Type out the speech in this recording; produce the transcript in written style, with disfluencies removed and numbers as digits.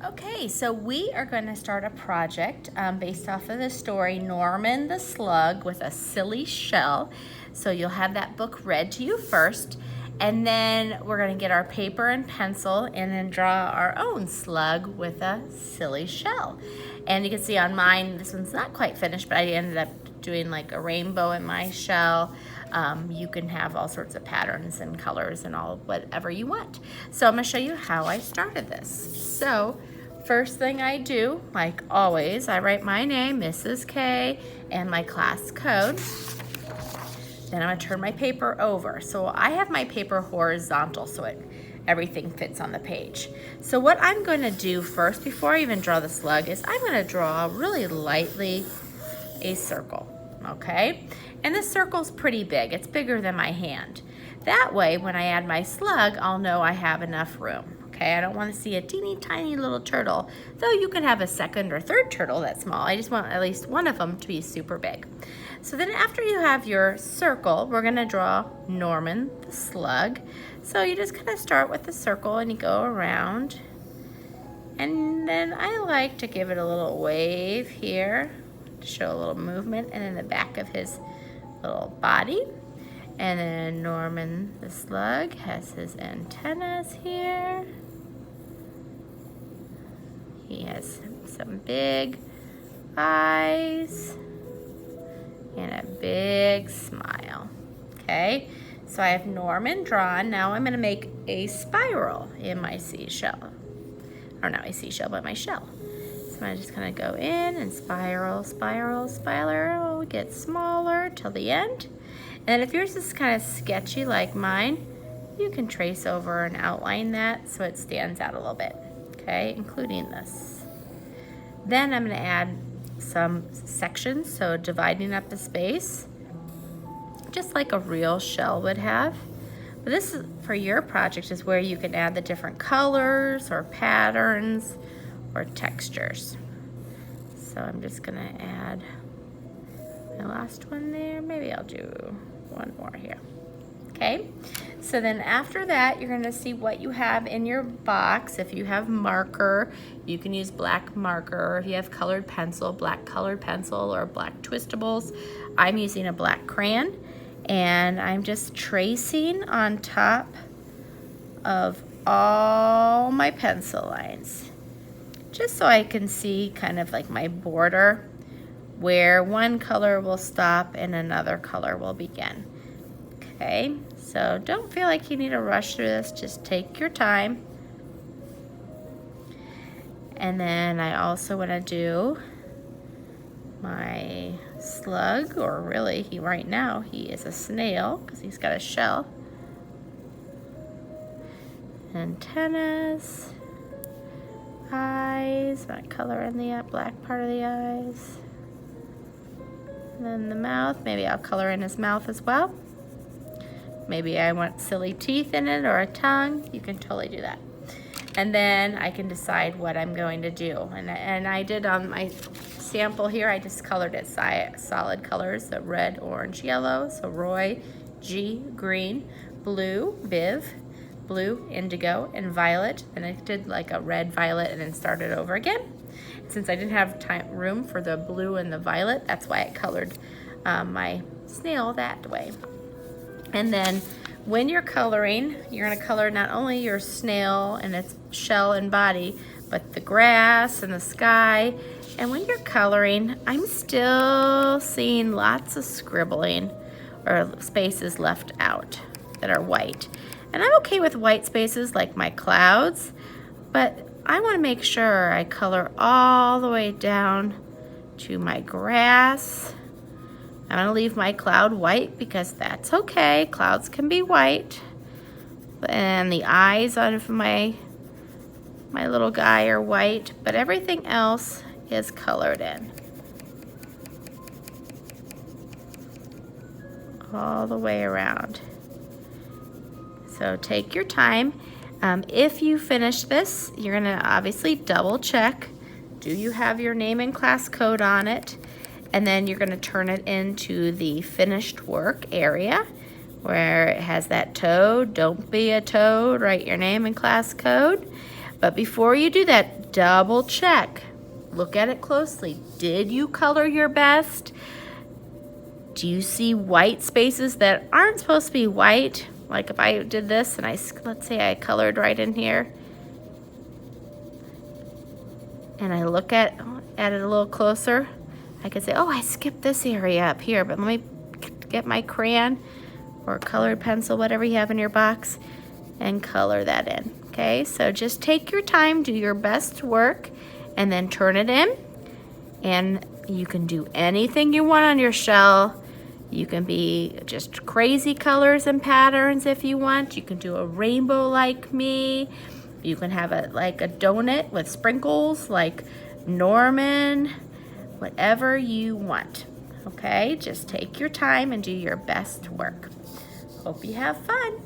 Okay, so we are going to start a project based off of the story Norman the Slug with a Silly Shell. So you'll have that book read to you first, and then we're going to get our paper and pencil and then draw our own slug with a silly shell. And you can see on mine, this one's not quite finished, but I ended up doing like a rainbow in my shell. You can have all sorts of patterns and colors and all whatever you want. So I'm going to show you how I started this. So first thing I do, like always, I write my name, Mrs. K, and my class code. Then I'm going to turn my paper over. So I have my paper horizontal so everything fits on the page. So what I'm going to do first, before I even draw the slug, is I'm going to draw really lightly a circle, okay? And this circle's pretty big. It's bigger than my hand. That way, when I add my slug, I'll know I have enough room. Okay, I don't want to see a teeny tiny little turtle, though you can have a second or third turtle that's small. I just want at least one of them to be super big. So then after you have your circle, we're going to draw Norman the Slug. So you just kind of start with the circle and you go around. And then I like to give it a little wave here to show a little movement, and in the back of his little body. And then Norman the Slug has his antennas here. He has some big eyes and a big smile. Okay, so I have Norman drawn. Now I'm going to make a spiral in my seashell. Or not my seashell, but my shell. So I'm just going to go in and spiral, spiral, spiral, get smaller till the end. And if yours is kind of sketchy like mine, you can trace over and outline that so it stands out a little bit, okay, including this. Then I'm going to add some sections, so dividing up the space, just like a real shell would have. But this is, for your project, is where you can add the different colors or patterns or textures. So I'm just going to add my last one there. Maybe I'll do one more here. Okay, so then after that, you're going to see what you have in your box. If you have marker, you can use black marker. If you have colored pencil, black colored pencil, or black twistables. I'm using a black crayon, and I'm just tracing on top of all my pencil lines, just so I can see kind of like my border where one color will stop and another color will begin. Okay, so don't feel like you need to rush through this, just take your time. And then I also want to do my slug, or really right now he is a snail because he's got a shell. Antennas, eyes, my color in the black part of the eyes. And then the mouth, maybe I'll color in his mouth as well. Maybe I want silly teeth in it or a tongue. You can totally do that. And then I can decide what I'm going to do. And I did on my sample here, I just colored it solid colors, so red, orange, yellow. So Roy, G, green, blue, Viv, blue, indigo, and violet. And I did like a red, violet, and then started over again. Since I didn't have room for the blue and the violet, that's why I colored my snail that way. And then when you're coloring, you're going to color not only your snail and its shell and body, but the grass and the sky. And when you're coloring, I'm still seeing lots of scribbling or spaces left out that are white. And I'm okay with white spaces like my clouds, but I want to make sure I color all the way down to my grass. I'm going to leave my cloud white because that's okay. Clouds can be white. And the eyes of my little guy are white, but everything else is colored in. All the way around. So take your time. If you finish this, you're going to obviously double check. Do you have your name and class code on it? And then you're going to turn it into the finished work area where it has that toad. Don't be a toad. Write your name and class code. But before you do that, double check. Look at it closely. Did you color your best? Do you see white spaces that aren't supposed to be white? Like if I did this and let's say I colored right in here, and I look at it a little closer, I could say, oh, I skipped this area up here, but let me get my crayon or colored pencil, whatever you have in your box, and color that in. Okay, so just take your time, do your best work, and then turn it in. And you can do anything you want on your shell. You can be just crazy colors and patterns if you want. You can do a rainbow like me. You can have it like a donut with sprinkles like Norman, whatever you want. Okay, just take your time and do your best work. Hope you have fun.